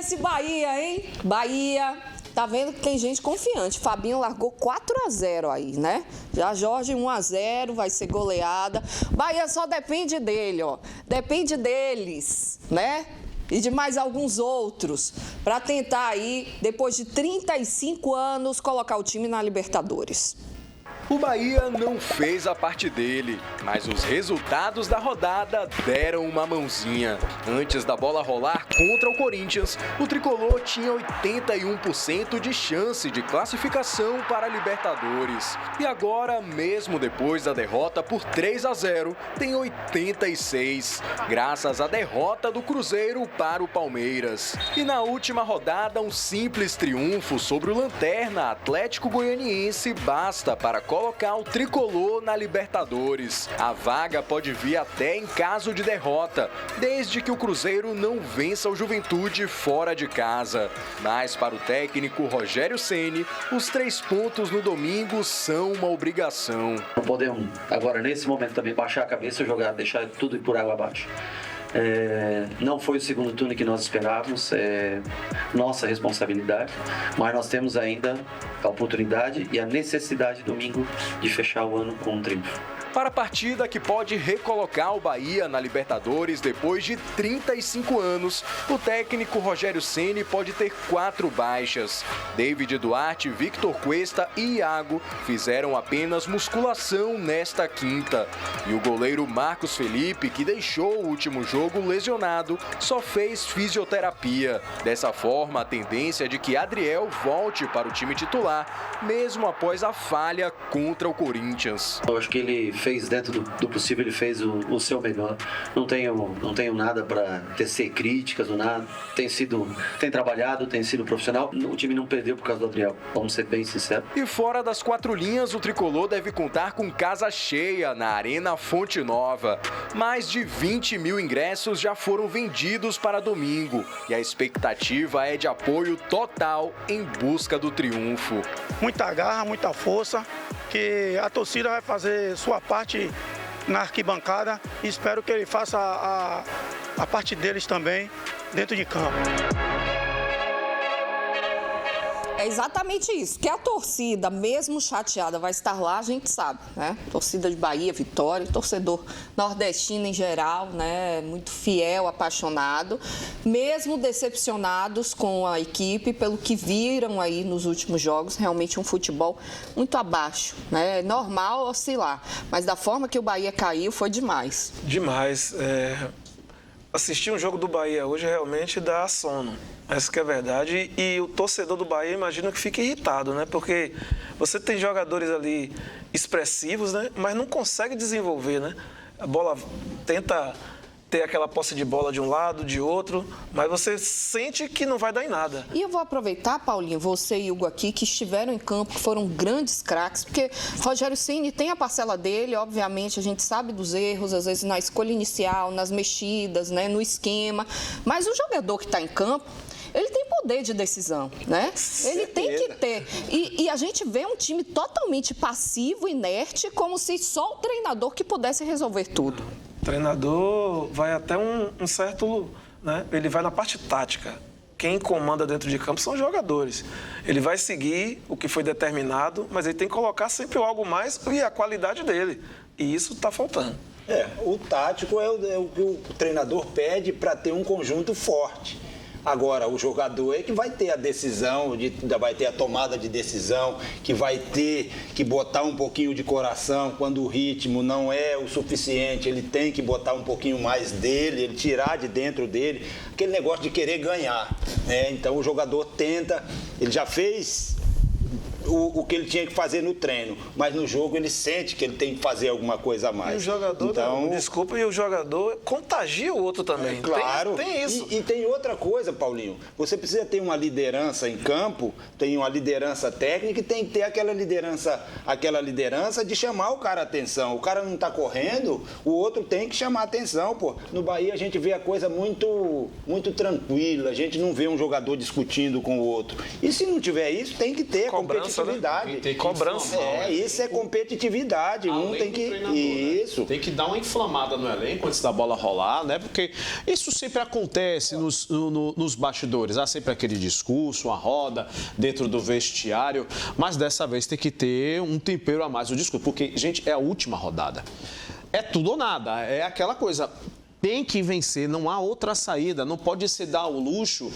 esse Bahia, hein? Bahia, tá vendo que tem gente confiante. Fabinho largou 4-0 aí, né? Já Jorge 1-0, vai ser goleada. Bahia só depende dele, ó. Depende deles, né? E de mais alguns outros, para tentar aí, depois de 35 anos, colocar o time na Libertadores. O Bahia não fez a parte dele, mas os resultados da rodada deram uma mãozinha. Antes da bola rolar contra o Corinthians, o tricolor tinha 81% de chance de classificação para a Libertadores. E agora, mesmo depois da derrota por 3-0, tem 86, graças à derrota do Cruzeiro para o Palmeiras. E na última rodada, um simples triunfo sobre o lanterna Atlético Goianiense basta para colocar o tricolor na Libertadores. A vaga pode vir até em caso de derrota, desde que o Cruzeiro não vença o Juventude fora de casa. Mas para o técnico Rogério Ceni, os 3 pontos no domingo são uma obrigação. Não podemos agora, nesse momento, também baixar a cabeça e jogar, deixar tudo ir por água abaixo. Não foi o segundo turno que nós esperávamos, nossa responsabilidade, mas nós temos ainda a oportunidade e a necessidade domingo de fechar o ano com um triunfo. Para a partida que pode recolocar o Bahia na Libertadores depois de 35 anos, o técnico Rogério Ceni pode ter 4 baixas. David Duarte, Victor Cuesta e Iago fizeram apenas musculação nesta quinta. E o goleiro Marcos Felipe, que deixou o último jogo lesionado, só fez fisioterapia. Dessa forma, a tendência é de que Adriel volte para o time titular, mesmo após a falha contra o Corinthians. Eu acho que ele fez, dentro do possível, ele fez o seu melhor. Não tenho nada para tecer críticas ou nada. Tem trabalhado, tem sido profissional. O time não perdeu por causa do Adriel, vamos ser bem sinceros. E fora das 4 linhas, o tricolor deve contar com casa cheia na Arena Fonte Nova. Mais de 20 mil ingressos já foram vendidos para domingo. E a expectativa é de apoio total em busca do triunfo. Muita garra, muita força, que a torcida vai fazer sua parte na arquibancada e espero que ele faça a parte deles também dentro de campo. É exatamente isso, que a torcida, mesmo chateada, vai estar lá, a gente sabe, né? Torcida de Bahia, Vitória, torcedor nordestino em geral, né? Muito fiel, apaixonado, mesmo decepcionados com a equipe, pelo que viram aí nos últimos jogos, realmente um futebol muito abaixo, né? É normal oscilar, mas da forma que o Bahia caiu foi demais. Demais. Assistir um jogo do Bahia hoje realmente dá sono. Essa que é a verdade. E o torcedor do Bahia, imagino que fica irritado, né? Porque você tem jogadores ali expressivos, né? Mas não consegue desenvolver, né? A bola tenta ter aquela posse de bola de um lado, de outro, mas você sente que não vai dar em nada. E eu vou aproveitar, Paulinho, você e Hugo aqui, que estiveram em campo, que foram grandes craques, porque Rogério Ceni tem a parcela dele, obviamente, a gente sabe dos erros, às vezes na escolha inicial, nas mexidas, né, no esquema, mas o jogador que está em campo, ele tem poder de decisão, né? Ele tem que ter. E a gente vê um time totalmente passivo, inerte, como se só o treinador que pudesse resolver tudo. O treinador vai até um certo... né? Ele vai na parte tática. Quem comanda dentro de campo são os jogadores. Ele vai seguir o que foi determinado, mas ele tem que colocar sempre algo mais e a qualidade dele. E isso está faltando. O tático é o que o treinador pede para ter um conjunto forte. Agora, o jogador é que vai ter a decisão, vai ter a tomada de decisão, que vai ter que botar um pouquinho de coração quando o ritmo não é o suficiente, ele tem que botar um pouquinho mais dele, ele tirar de dentro dele, aquele negócio de querer ganhar, né? Então o jogador tenta, ele já fez o que ele tinha que fazer no treino, mas no jogo ele sente que ele tem que fazer alguma coisa a mais. E o jogador, e o jogador contagia o outro também. Claro. Tem isso. E tem outra coisa, Paulinho. Você precisa ter uma liderança em campo, tem uma liderança técnica e tem que ter aquela liderança de chamar o cara a atenção. O cara não está correndo, o outro tem que chamar a atenção, pô. No Bahia a gente vê a coisa muito, muito tranquila, a gente não vê um jogador discutindo com o outro. E se não tiver isso, tem que ter cobrança competitividade. Né? Cobrança. Isso é competitividade. Um tem que... Isso. Tem que dar uma inflamada no elenco antes da bola rolar, né? Porque isso sempre acontece nos bastidores. Há sempre aquele discurso, uma roda dentro do vestiário, mas dessa vez tem que ter um tempero a mais o discurso, porque, gente, é a última rodada. É tudo ou nada, é aquela coisa... Tem que vencer, não há outra saída, não pode se dar o luxo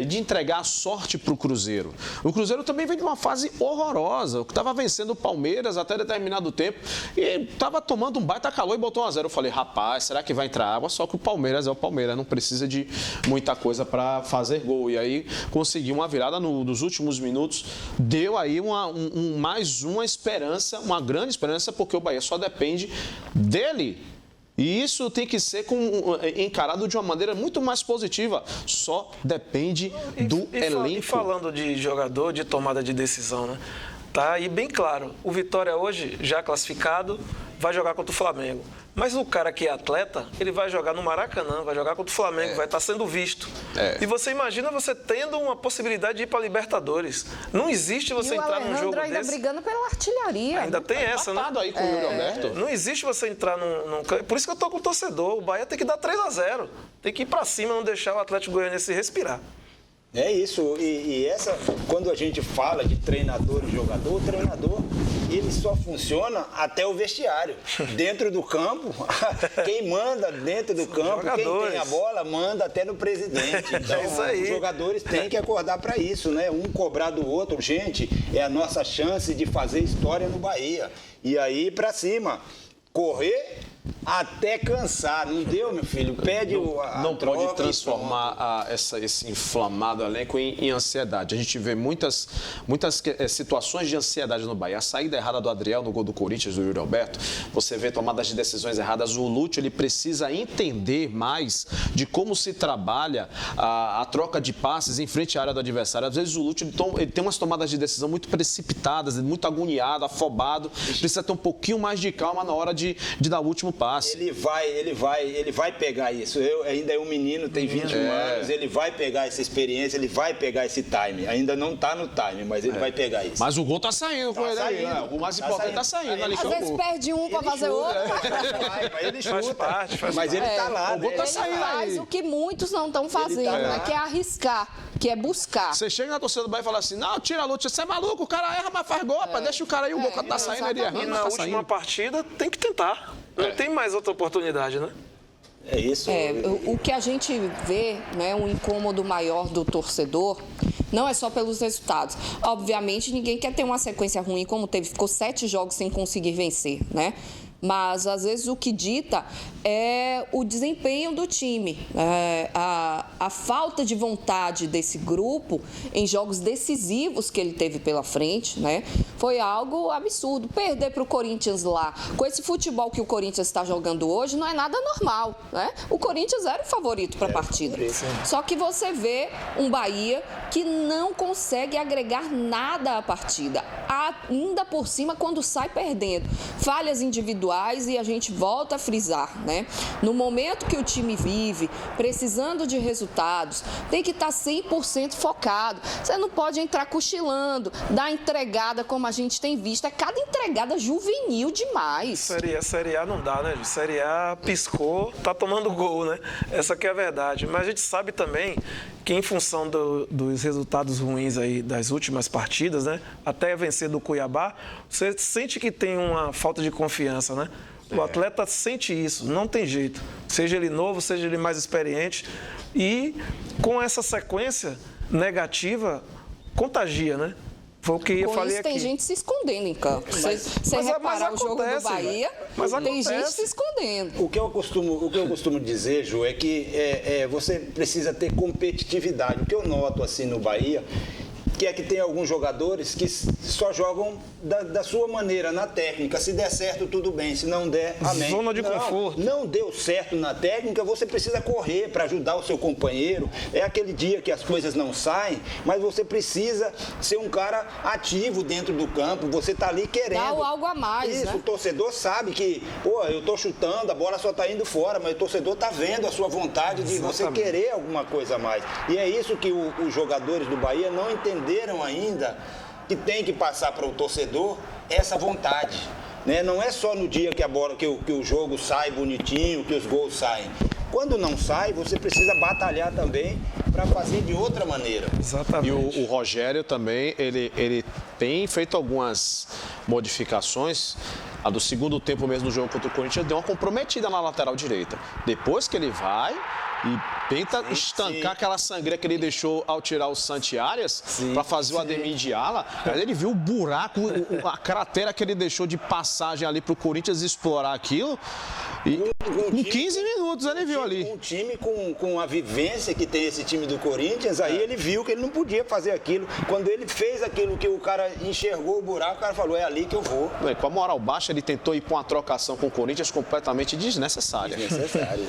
de entregar a sorte para o Cruzeiro. O Cruzeiro também vem de uma fase horrorosa, estava vencendo o Palmeiras até determinado tempo e estava tomando um baita calor e botou 1-0. Eu falei, rapaz, será que vai entrar água? Só que o Palmeiras é o Palmeiras, não precisa de muita coisa para fazer gol. E aí conseguiu uma virada nos últimos minutos, deu aí mais uma esperança, uma grande esperança, porque o Bahia só depende dele. E isso tem que ser encarado de uma maneira muito mais positiva. Só depende do elenco. E falando de jogador, de tomada de decisão, né? Tá aí bem claro. O Vitória hoje, já classificado, vai jogar contra o Flamengo. Mas o cara que é atleta, ele vai jogar no Maracanã, vai jogar contra o Flamengo, vai estar sendo visto. E você imagina você tendo uma possibilidade de ir para a Libertadores. Não existe você entrar num jogo desse... ainda brigando pela artilharia. Ainda tem essa, né? Aí com o Yuri Alberto. Não existe você entrar num... Por isso que eu tô com o torcedor. O Bahia tem que dar 3-0. Tem que ir para cima, não deixar o Atlético Goianiense respirar. É isso, quando a gente fala de treinador e jogador, o treinador, ele só funciona até o vestiário. Dentro do campo, quem manda dentro do campo, quem tem a bola, manda até no presidente. Então, isso aí. Os jogadores têm que acordar para isso, né? Um cobrar do outro. Gente, é a nossa chance de fazer história no Bahia. E aí, para cima, correr... até cansar, não deu, meu filho? Pede não pode transformar esse inflamado elenco em ansiedade. A gente vê muitas situações de ansiedade no Bahia. A saída errada do Adriel no gol do Corinthians, do Yuri Alberto. Você vê tomadas de decisões erradas. O Lúcio, ele precisa entender mais de como se trabalha a troca de passes em frente à área do adversário. Às vezes o Lúcio ele tem umas tomadas de decisão muito precipitadas, muito agoniado, afobado. Precisa ter um pouquinho mais de calma na hora de dar o último passe. Ele vai pegar isso. Ainda é um menino, tem 21 anos, ele vai pegar essa experiência, ele vai pegar esse time. Ainda não está no time, mas ele vai pegar isso. Mas o gol tá saindo com ele aí. O mais importante tá saindo ali. Às vezes perde um para fazer outro. Mas ele chuta. Faz parte. Mas ele tá lá. O gol tá saindo faz aí. o que muitos não estão fazendo, né? Que é arriscar, que é buscar. Você chega na torcida do Bahia e fala assim, não, tira a luta, você é maluco, o cara erra, mas faz gol, rapaz, deixa o cara aí, o gol tá saindo, ele errando, E mas na tá última saindo. partida tem que tentar. Não tem mais outra oportunidade, né? É isso. O que a gente vê, né, um incômodo maior do torcedor, não é só pelos resultados. Obviamente, ninguém quer ter uma sequência ruim como teve, ficou 7 jogos sem conseguir vencer, né? Mas, às vezes, o que dita é o desempenho do time. A falta de vontade desse grupo em jogos decisivos que ele teve pela frente, né? Foi algo absurdo. Perder para o Corinthians lá, com esse futebol que o Corinthians está jogando hoje, não é nada normal, né? O Corinthians era o favorito para a partida. Só que você vê um Bahia que não consegue agregar nada à partida. Ainda por cima, quando sai perdendo. Falhas individuais, e a gente volta a frisar, né? No momento que o time vive, precisando de resultados, tem que estar 100% focado. Você não pode entrar cochilando, dar entregada como a gente tem visto. É cada entregada juvenil demais. Série A não dá, né? Série A piscou, tá tomando gol, né? Essa que é a verdade. Mas a gente sabe também que em função dos resultados ruins aí das últimas partidas, né? Até vencer do Cuiabá, você sente que tem uma falta de confiança, né? O atleta sente isso, não tem jeito. Seja ele novo, seja ele mais experiente. E com essa sequência negativa, contagia, né? Foi o que eu falei aqui. Tem gente se escondendo em campo. Você reparar o jogo do Bahia, tem gente se escondendo. O que eu costumo dizer, Ju, é que você precisa ter competitividade. O que eu noto assim no Bahia, que é que tem alguns jogadores que só jogam da sua maneira, na técnica. Se der certo, tudo bem. Se não der, amém. Zona de conforto. Não deu certo na técnica, você precisa correr para ajudar o seu companheiro. É aquele dia que as coisas não saem, mas você precisa ser um cara ativo dentro do campo. Você tá ali querendo. Dá algo a mais, isso, né? O torcedor sabe que, eu tô chutando, a bola só tá indo fora, mas o torcedor tá vendo a sua vontade de você querer alguma coisa a mais. E é isso que os jogadores do Bahia não entenderam ainda, que tem que passar para o torcedor essa vontade. Né? Não é só no dia que a bola, que o jogo sai bonitinho, que os gols saem. Quando não sai, você precisa batalhar também para fazer de outra maneira. Exatamente. E o Rogério também, ele tem feito algumas modificações. A do segundo tempo mesmo no jogo contra o Corinthians deu uma comprometida na lateral direita. Depois que ele vai e tenta estancar aquela sangria que ele deixou ao tirar o Santi Arias para fazer o Ademir Diala, ele viu o buraco, a cratera que ele deixou de passagem ali para o Corinthians explorar aquilo. E com 15 minutos ele viu ali. Um time com a vivência que tem esse time do Corinthians, aí ele viu que ele não podia fazer aquilo. Quando ele fez aquilo que o cara enxergou o buraco, o cara falou, é ali que eu vou. Com a moral baixa, ele tentou ir para uma trocação com o Corinthians completamente desnecessária. Desnecessário.